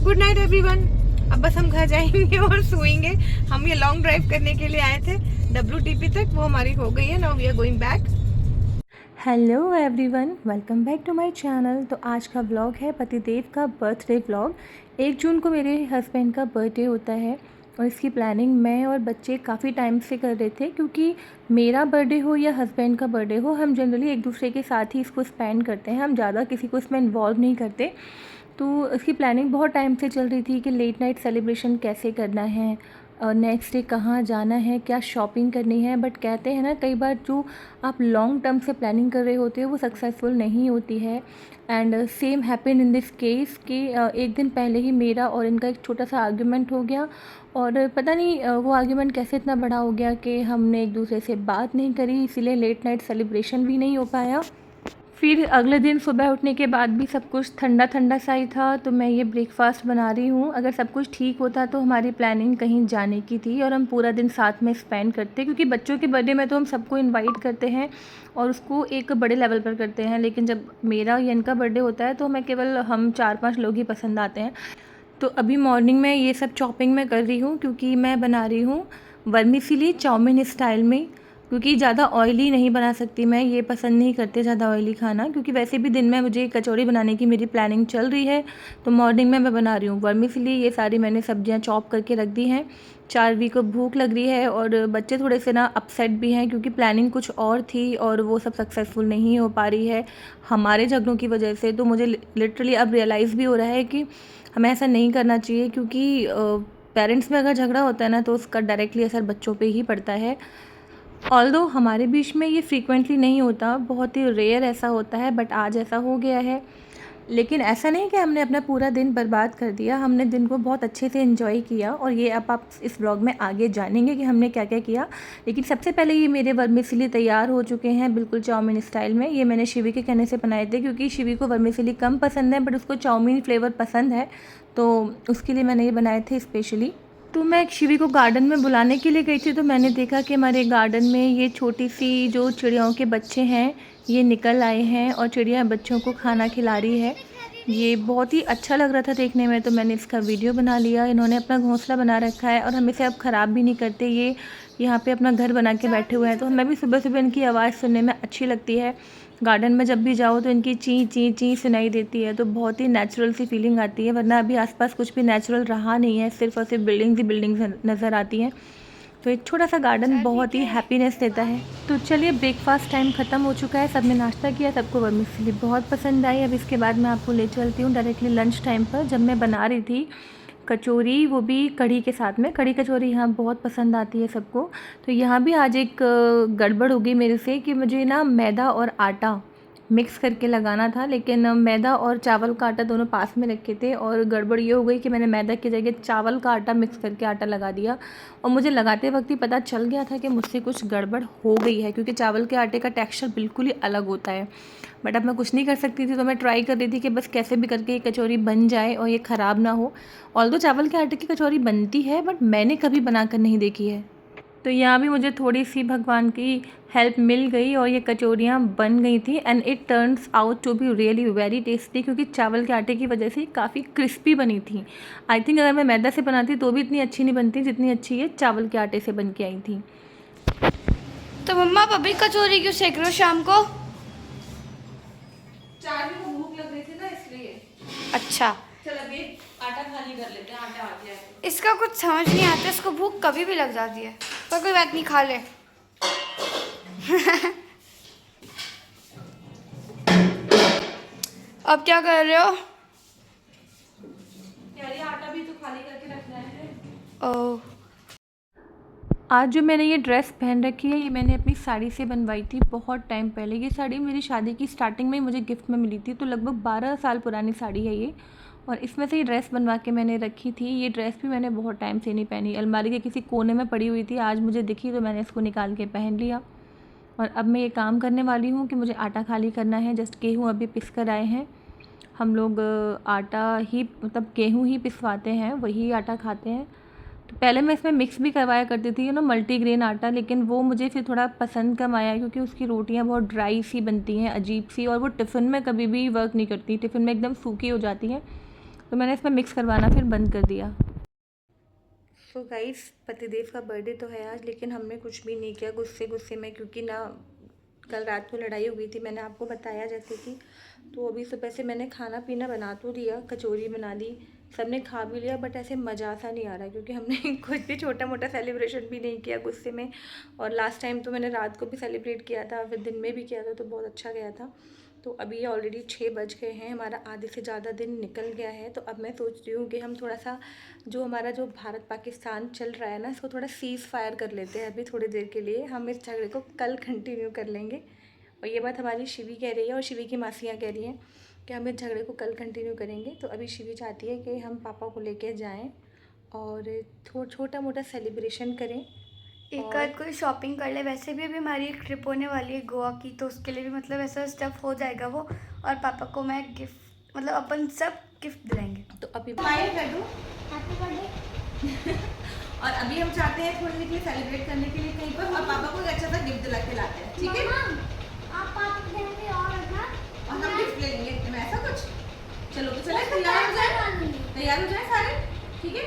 Good night everyone. अब बस हम घर जाएंगे और सोएंगे। हम ये लॉन्ग ड्राइव करने के लिए आए थे WTP तक, वो हमारी हो गई है। Now we are going back. Hello everyone, welcome back to my channel. तो आज का व्लॉग है पतिदेव का बर्थडे व्लॉग। 1 जून को मेरे हस्बैंड का बर्थडे होता है और इसकी प्लानिंग मैं और बच्चे काफ़ी टाइम से कर रहे थे, क्योंकि मेरा बर्थडे हो या हस्बैंड का बर्थडे हो, हम जनरली एक दूसरे के साथ ही इसको स्पेंड करते हैं। हम ज़्यादा किसी को इसमें इन्वॉल्व नहीं करते। तो इसकी प्लानिंग बहुत टाइम से चल रही थी कि लेट नाइट सेलिब्रेशन कैसे करना है और नेक्स्ट डे कहाँ जाना है, क्या शॉपिंग करनी है। बट कहते हैं ना, कई बार जो आप लॉन्ग टर्म से प्लानिंग कर रहे होते हो वो सक्सेसफुल नहीं होती है। And same happened in this case कि एक दिन पहले ही मेरा और इनका एक छोटा सा आर्ग्यूमेंट हो गया। और पता नहीं वो आर्ग्यूमेंट कैसे इतना बड़ा हो गया कि हमने एक दूसरे से बात नहीं करी, इसीलिए लेट नाइट सेलिब्रेशन भी नहीं हो पाया। फिर अगले दिन सुबह उठने के बाद भी सब कुछ ठंडा ठंडा सा ही था, तो मैं ये ब्रेकफास्ट बना रही हूँ। अगर सब कुछ ठीक होता तो हमारी प्लानिंग कहीं जाने की थी और हम पूरा दिन साथ में स्पेंड करते, क्योंकि बच्चों के बर्थडे में तो हम सबको इनवाइट करते हैं और उसको एक बड़े लेवल पर करते हैं। लेकिन जब मेरा या इनका बर्थडे होता है तो हमें केवल हम 4-5 लोग ही पसंद आते हैं। तो अभी मॉर्निंग में ये सब चॉपिंग में कर रही हूँ, क्योंकि मैं बना रही हूँ वर्मीफिली चाउमीन स्टाइल में। क्योंकि ज़्यादा ऑयली नहीं बना सकती मैं, ये पसंद नहीं करते ज़्यादा ऑयली खाना, क्योंकि वैसे भी दिन में मुझे कचौड़ी बनाने की मेरी प्लानिंग चल रही है। तो मॉर्निंग में मैं बना रही हूँ वर्मीफिली। ये सारी मैंने सब्जियाँ चॉप करके रख दी हैं। चारवी को भूख लग रही है और बच्चे थोड़े से ना अपसेट भी हैं, क्योंकि प्लानिंग कुछ और थी और वो सब सक्सेसफुल नहीं हो पा रही है हमारे झगड़ों की वजह से। तो मुझे लिटरली अब रियलाइज़ भी हो रहा है कि हमें ऐसा नहीं करना चाहिए, क्योंकि पेरेंट्स में अगर झगड़ा होता है ना तो उसका डायरेक्टली असर बच्चों पे ही पड़ता है। ऑल्दो हमारे बीच में ये फ्रीक्वेंटली नहीं होता, बहुत ही रेयर ऐसा होता है, बट आज ऐसा हो गया है। लेकिन ऐसा नहीं कि हमने अपना पूरा दिन बर्बाद कर दिया, हमने दिन को बहुत अच्छे से एंजॉय किया। और ये अब आप इस व्लॉग में आगे जानेंगे कि हमने क्या क्या किया। लेकिन सबसे पहले ये मेरे वर्मीफिली तैयार हो चुके हैं बिल्कुल चाउमीन स्टाइल में। ये मैंने शिवी के कहने से बनाए थे, क्योंकि शिवी को वर्मीफिली कम पसंद है बट उसको चाउमीन फ्लेवर पसंद है, तो उसके लिए मैंने ये बनाए थे स्पेशली। तो मैं शिवी को गार्डन में बुलाने के लिए गई थी, तो मैंने देखा कि हमारे गार्डन में ये छोटी सी जो चिड़ियाओं के बच्चे हैं ये निकल आए हैं और चिड़िया बच्चों को खाना खिला रही है। ये बहुत ही अच्छा लग रहा था देखने में, तो मैंने इसका वीडियो बना लिया। इन्होंने अपना घोंसला बना रखा है और हम इसे अब ख़राब भी नहीं करते। ये यहाँ पे अपना घर बना के बैठे हुए हैं, तो हमें भी सुबह सुबह इनकी आवाज़ सुनने में अच्छी लगती है। गार्डन में जब भी जाओ तो इनकी ची ची ची सुनाई देती है, तो बहुत ही नेचुरल सी फीलिंग आती है। वरना अभी आसपास कुछ भी नेचुरल रहा नहीं है, सिर्फ और सिर्फ बिल्डिंग्स ही बिल्डिंग्स नज़र आती हैं। तो एक छोटा सा गार्डन बहुत ही हैप्पीनेस देता है। तो चलिए, ब्रेकफास्ट टाइम ख़त्म हो चुका है, सबने नाश्ता किया, सबको वर्मीफिली बहुत पसंद आई। अब इसके बाद मैं आपको ले चलती हूँ डायरेक्टली लंच टाइम पर, जब मैं बना रही थी कचौरी, वो भी कढ़ी के साथ में। कढ़ी कचौरी यहाँ बहुत पसंद आती है सबको। तो यहाँ भी आज एक गड़बड़ हो गई मेरे से कि मुझे ना मैदा और आटा मिक्स करके लगाना था, लेकिन मैदा और चावल का आटा दोनों पास में रखे थे और गड़बड़ ये हो गई कि मैंने मैदा की जगह चावल का आटा मिक्स करके आटा लगा दिया। और मुझे लगाते वक्त ही पता चल गया था कि मुझसे कुछ गड़बड़ हो गई है, क्योंकि चावल के आटे का टेक्सचर बिल्कुल ही अलग होता है। बट अब मैं कुछ नहीं कर सकती थी, तो मैं ट्राई कर रही थी कि बस कैसे भी करके ये कचौरी बन जाए और ये ख़राब ना हो। ऑल्दो चावल के आटे की कचौरी बनती है, बट मैंने कभी बनाकर नहीं देखी है। तो यहाँ भी मुझे थोड़ी सी भगवान की हेल्प मिल गई और ये कचौरियाँ बन गई थी। And it turns out to be really very tasty, क्योंकि चावल के आटे की वजह से काफ़ी क्रिस्पी बनी थी। आई थिंक अगर मैं मैदा से बनाती तो भी इतनी अच्छी नहीं बनती जितनी अच्छी ये चावल के आटे से बन के आई थी। तो मम्मा आप अभी कचौरी क्यों सेक रहे हो शाम को? चारवी को भूख लग रही थी ना, इसलिए। अच्छा, चल अभी आटा खाली कर लेते हैं, आटा आ गया है। इसका कुछ समझ नहीं आता, इसको भूख कभी भी लग जाती है, पर कोई बात नहीं, खा ले। अब क्या कर रहे हो? यार ये आटा भी तो खाली करके रखना है। ओह, आज जो मैंने ये ड्रेस पहन रखी है, ये मैंने अपनी साड़ी से बनवाई थी बहुत टाइम पहले। ये साड़ी मेरी शादी की स्टार्टिंग में ही मुझे गिफ्ट में मिली थी, तो लगभग 12 साल पुरानी साड़ी है ये। और इसमें से ये ड्रेस बनवा के मैंने रखी थी। ये ड्रेस भी मैंने बहुत टाइम से नहीं पहनी, अलमारी के किसी कोने में पड़ी हुई थी, आज मुझे दिखी तो मैंने इसको निकाल के पहन लिया। और अब मैं ये काम करने वाली हूँ कि मुझे आटा खाली करना है। जस्ट गेहूँ अभी पिस कर आए हैं। हम लोग आटा ही, मतलब गेहूँ ही पिसवाते हैं, वही आटा खाते हैं। तो पहले मैं इसमें मिक्स भी करवाया करती थी, मल्टीग्रेन आटा, लेकिन वो मुझे फिर थोड़ा पसंद कम आया, क्योंकि उसकी रोटियां बहुत ड्राई सी बनती हैं, अजीब सी, और वो टिफ़िन में कभी भी वर्क नहीं करती, टिफ़िन में एकदम सूखी हो जाती हैं। तो मैंने इसमें मिक्स करवाना फिर बंद कर दिया। सो गाइस, पतिदेव का बर्थडे तो है आज, लेकिन हमने कुछ भी नहीं किया गुस्से में, क्योंकि ना कल रात को लड़ाई हो गई थी, मैंने आपको बताया जैसे कि। तो अभी सुबह से मैंने खाना पीना बना तो दिया, कचौरी बना ली, सबने खा भी लिया, बट ऐसे मज़ा सा नहीं आ रहा क्योंकि हमने कुछ भी छोटा मोटा सेलिब्रेशन भी नहीं किया गुस्से में। और लास्ट टाइम तो मैंने रात को भी सेलिब्रेट किया था, फिर दिन में भी किया था, तो बहुत अच्छा गया था। तो अभी ऑलरेडी 6 बज गए हैं, हमारा आधे से ज़्यादा दिन निकल गया है। तो अब मैं सोच रही हूँ कि हम थोड़ा सा जो हमारा जो भारत पाकिस्तान चल रहा है ना, इसको थोड़ा सीज़ फायर कर लेते हैं अभी थोड़ी देर के लिए। हम इस झगड़े को कल कंटिन्यू कर लेंगे। और ये बात हमारी शिवी कह रही है और शिवी की मासियाँ कह रही हैं कि हम इस झगड़े को कल कंटिन्यू करेंगे। तो अभी शिवी चाहती है कि हम पापा को लेके जाएं और छोटा मोटा सेलिब्रेशन करें, एक आध कोई शॉपिंग कर ले। वैसे भी अभी हमारी एक ट्रिप होने वाली है गोवा की, तो उसके लिए भी मतलब ऐसा स्टफ हो जाएगा वो। और पापा को मैं गिफ्ट, मतलब अपन सब गिफ्ट दिलाएंगे। तो अभी स्माइल कर दूँ हैप्पी बर्थडे। और अभी हम चाहते हैं थोड़ी देर के लिए सेलिब्रेट करने के लिए कहीं पर, और पापा को एक अच्छा सा गिफ्ट दिला के लाते हैं, ठीक है? आप पापा देंगे और हम गिफ्ट ले लेंगे, मैं ऐसा कुछ। चलो तो चले, तैयार हो जाए सारे, ठीक है?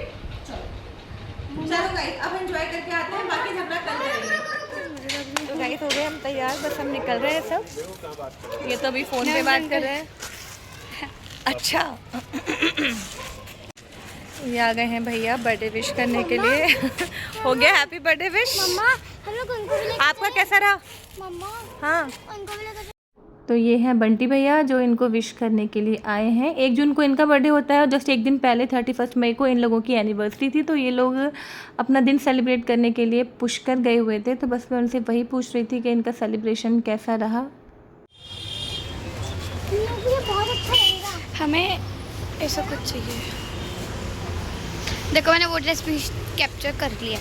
चलो गाइस, अब एंजॉय करके आते हैं, बाकी झगड़ा कल करेंगे। तो गाइस हो गए हम तैयार, बस हम निकल रहे हैं सब। ये तो अभी फ़ोन पे बात कर रहे हैं। अच्छा ये आ गए हैं भैया बर्थडे विश करने के लिए। हो गया हैप्पी बर्थडे विश। मम्मा हम लोग उनको भी लेकर आपका कैसा रहा? मम्मा हाँ, उनको भी लेकर। तो ये हैं बंटी भैया जो इनको विश करने के लिए आए हैं। 1 जून को इनका बर्थडे होता है और जस्ट एक दिन पहले 31 मई को इन लोगों की एनिवर्सरी थी। तो ये लोग अपना दिन सेलिब्रेट करने के लिए पुष्कर गए हुए थे। तो बस मैं उनसे वही पूछ रही थी कि इनका सेलिब्रेशन कैसा रहा। ये बहुत अच्छा लगेगा। हमें ऐसा कुछ चाहिए। देखो मैंने वो ड्रेस भी कैप्चर कर लिया।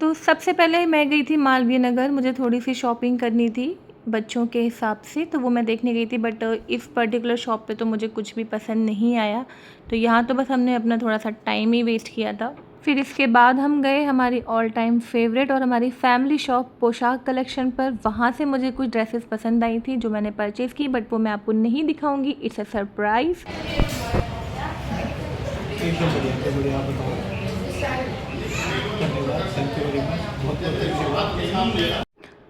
तो सबसे पहले मैं गई थी मालवीय नगर, मुझे थोड़ी सी शॉपिंग करनी थी बच्चों के हिसाब से, तो वो मैं देखने गई थी। बट इस पर्टिकुलर शॉप पे तो मुझे कुछ भी पसंद नहीं आया, तो यहाँ तो बस हमने अपना थोड़ा सा टाइम ही वेस्ट किया था। फिर इसके बाद हम गए हमारी ऑल टाइम फेवरेट और हमारी फैमिली शॉप पोशाक कलेक्शन पर। वहाँ से मुझे कुछ ड्रेसेस पसंद आई थी जो मैंने परचेज़ की, बट वो मैं आपको नहीं दिखाऊंगी, इट्स अ सरप्राइज़।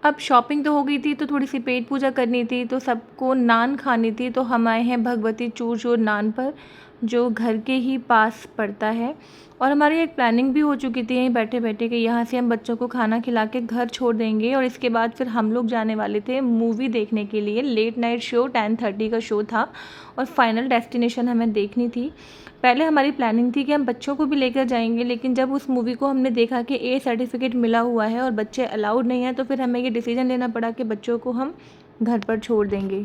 अब शॉपिंग तो हो गई थी, तो थोड़ी सी पेट पूजा करनी थी, तो सबको नान खानी थी। तो हम आए हैं भगवती चूर चूर नान पर, जो घर के ही पास पड़ता है। और हमारी एक प्लानिंग भी हो चुकी थी यहीं बैठे बैठे कि यहाँ से हम बच्चों को खाना खिला के घर छोड़ देंगे, और इसके बाद फिर हम लोग जाने वाले थे मूवी देखने के लिए। लेट नाइट शो 10:30 का शो था और फाइनल डेस्टिनेशन हमें देखनी थी। पहले हमारी प्लानिंग थी कि हम बच्चों को भी लेकर जाएंगे, लेकिन जब उस मूवी को हमने देखा कि ए सर्टिफिकेट मिला हुआ है और बच्चे अलाउड नहीं हैं, तो फिर हमें ये डिसीजन लेना पड़ा कि बच्चों को हम घर पर छोड़ देंगे।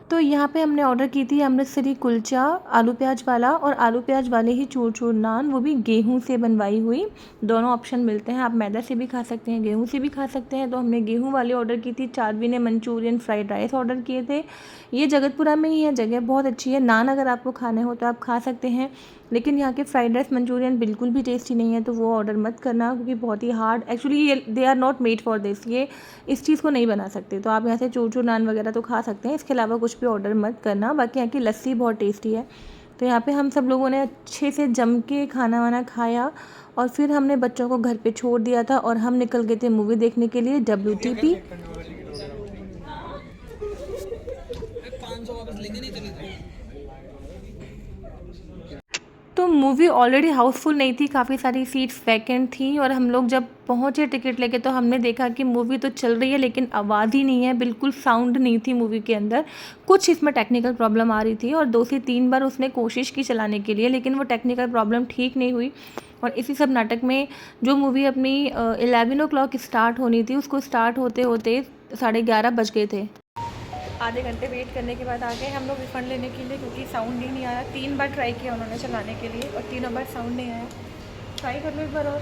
तो यहाँ पे हमने ऑर्डर की थी अमृतसरी कुलचा आलू प्याज वाला, और आलू प्याज वाले ही चूर चूर नान, वो भी गेहूं से बनवाई हुई। दोनों ऑप्शन मिलते हैं, आप मैदा से भी खा सकते हैं, गेहूं से भी खा सकते हैं। तो हमने गेहूं वाले ऑर्डर की थी। चारवी ने मंचूरियन फ्राइड राइस ऑर्डर किए थे। ये जगतपुरा में ही है, जगह बहुत अच्छी है। नान अगर आपको खाने हो तो आप खा सकते हैं, लेकिन यहाँ के फ्राइड राइस मंचूरियन बिल्कुल भी टेस्टी नहीं है, तो वो ऑर्डर मत करना, क्योंकि बहुत ही hard, actually they are not made for this, ये इस चीज़ को नहीं बना सकते। तो आप यहाँ से चूर चूर नान वगैरह तो खा सकते हैं, इसके अलावा कुछ भी ऑर्डर मत करना। बाकी यहाँ की लस्सी बहुत टेस्टी है। तो यहाँ पे हम सब लोगों ने अच्छे से जम के खाना वाना खाया, और फिर हमने बच्चों को घर पे छोड़ दिया था और हम निकल गए थे मूवी देखने के लिए WTP। तो मूवी ऑलरेडी हाउसफुल नहीं थी, काफ़ी सारी सीट्स वैकेंट थी। और हम लोग जब पहुँचे टिकट लेके, तो हमने देखा कि मूवी तो चल रही है लेकिन आवाज़ ही नहीं है, बिल्कुल साउंड नहीं थी मूवी के अंदर। कुछ इसमें टेक्निकल प्रॉब्लम आ रही थी, और 2 से 3 बार उसने कोशिश की चलाने के लिए, लेकिन वो टेक्निकल प्रॉब्लम ठीक नहीं हुई। और इसी सब नाटक में जो मूवी अपनी 11 o'clock स्टार्ट होनी थी, उसको स्टार्ट होते होते 11:30 बज गए थे। आधे घंटे वेट करने के बाद आ गए हम लोग रिफ़ंड लेने के लिए, क्योंकि साउंड ही नहीं आया। 3 बार ट्राई किया उन्होंने चलाने के लिए, और तीनों बार साउंड नहीं आया। ट्राई कर लो एक बार और,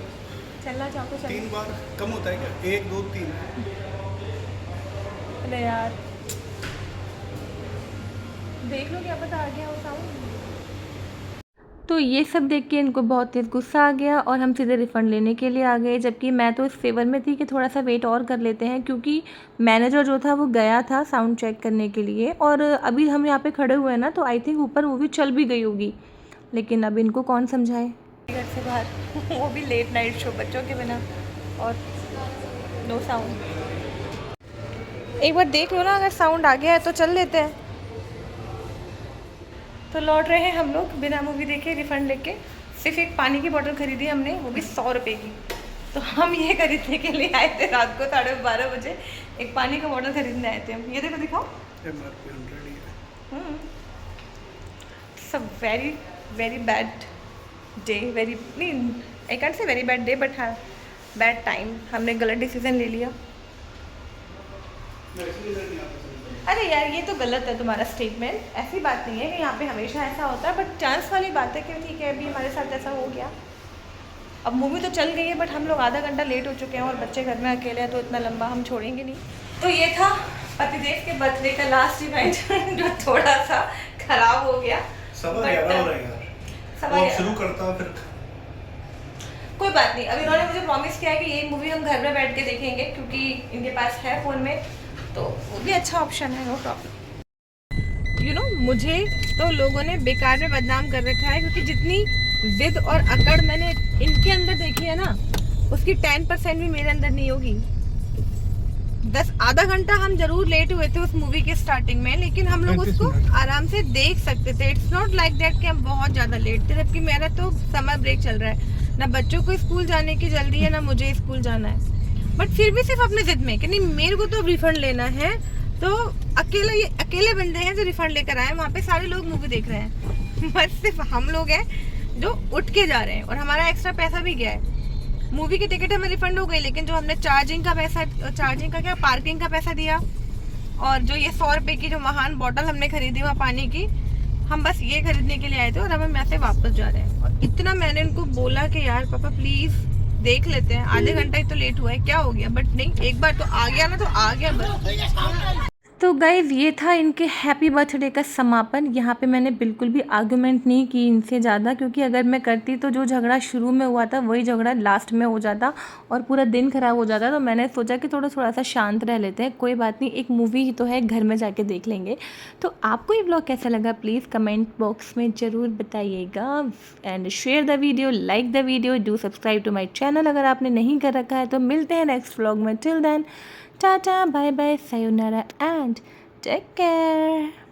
चलना चाहो तो चलो। 3 बार कम होता है क्या? 1 2 3। अरे यार देख लो, क्या पता आ गया हो साउंड। तो ये सब देख के इनको बहुत तेज़ गुस्सा आ गया, और हम सीधे रिफ़ंड लेने के लिए आ गए। जबकि मैं तो इस फेवर में थी कि थोड़ा सा वेट और कर लेते हैं, क्योंकि मैनेजर जो था वो गया था साउंड चेक करने के लिए, और अभी हम यहाँ पे खड़े हुए हैं ना, तो आई थिंक ऊपर मूवी चल भी गई होगी। लेकिन अब इनको कौन समझाए। घर से बाहर वो भी लेट नाइट शो बच्चों के बिना और नो साउंड। एक बार देख लो ना, अगर साउंड आ गया है तो चल लेते हैं। तो लौट रहे हैं हम लोग बिना मूवी देखे, रिफ़ंड लेके। सिर्फ एक पानी की बोतल खरीदी हमने, वो भी 100 रुपये की। तो हम ये खरीदने के लिए आए थे रात को 12:30 बजे, एक पानी का बोतल खरीदने आए थे हम। ये देखो, दिखाओ। It's a very very bad day, very नहीं, आई कैंट से वेरी बैड डे, बट हाँ बैड टाइम। हमने गलत डिसीजन ले लिया। अरे यार, ये तो गलत है तुम्हारा स्टेटमेंट। ऐसी बात नहीं है कि यहाँ पे हमेशा ऐसा होता है, बट चांस वाली बात है कि ठीक है अभी हमारे साथ ऐसा हो गया। अब मूवी तो चल गई है, बट हम लोग आधा घंटा लेट हो चुके हैं और बच्चे घर में अकेले हैं, तो इतना लंबा हम छोड़ेंगे नहीं। तो ये था पतिदेव के बर्थडे का लास्ट इवेंट जो थोड़ा सा खराब हो गया। शुरू करता हूँ फिर। कोई बात नहीं, अब इन्होंने मुझे प्रॉमिस किया है कि ये मूवी हम घर में बैठ के देखेंगे, क्योंकि इनके पास है फ़ोन में, तो वो भी अच्छा ऑप्शन है, नो प्रॉब्लम। यू नो, मुझे तो लोगों ने बेकार में बदनाम कर रखा है, क्योंकि जितनी जिद और अकड़ मैंने इनके अंदर देखी है ना, उसकी 10% भी मेरे अंदर नहीं होगी। आधा घंटा हम जरूर लेट हुए थे उस मूवी के स्टार्टिंग में, लेकिन हम लोग उसको आराम से देख सकते थे। इट्स नॉट लाइक दैट कि हम बहुत ज़्यादा लेट थे, जबकि मेरा तो समर ब्रेक चल रहा है। ना बच्चों को स्कूल जाने की जल्दी है, ना मुझे स्कूल जाना है, बट फिर भी सिर्फ अपने जिद में कि नहीं मेरे को तो रिफंड लेना है। तो अकेले बंदे हैं जो रिफंड लेकर आए, वहाँ पे सारे लोग मूवी देख रहे हैं, बस सिर्फ हम लोग हैं जो उठ के जा रहे हैं, और हमारा एक्स्ट्रा पैसा भी गया है। मूवी की टिकट हमें रिफंड हो गई, लेकिन जो हमने पार्किंग का पैसा दिया, और जो ये 100 रुपये की जो महान बोतल हमने खरीदी वहाँ पानी की, हम बस ये खरीदने के लिए आए थे, और अब हम यहाँ से वापस जा रहे हैं। और इतना मैंने उनको बोला कि यार पापा प्लीज़ देख लेते हैं, आधे घंटा ही तो लेट हुआ है, क्या हो गया, बट नहीं, एक बार तो आ गया ना तो आ गया बस। तो गाइज, ये था इनके हैप्पी बर्थडे का समापन। यहाँ पे मैंने बिल्कुल भी आर्गुमेंट नहीं की इनसे ज़्यादा, क्योंकि अगर मैं करती तो जो झगड़ा शुरू में हुआ था वही झगड़ा लास्ट में हो जाता और पूरा दिन ख़राब हो जाता। तो मैंने सोचा कि थोड़ा सा शांत रह लेते हैं, कोई बात नहीं, एक मूवी ही तो है, घर में जाके देख लेंगे। तो आपको ये ब्लॉग कैसा लगा प्लीज़ कमेंट बॉक्स में ज़रूर बताइएगा, and share the video, like the video, do subscribe to my channel अगर आपने नहीं कर रखा है। तो मिलते हैं नेक्स्ट व्लॉग में, till then Tata, bye bye, sayonara, and take care.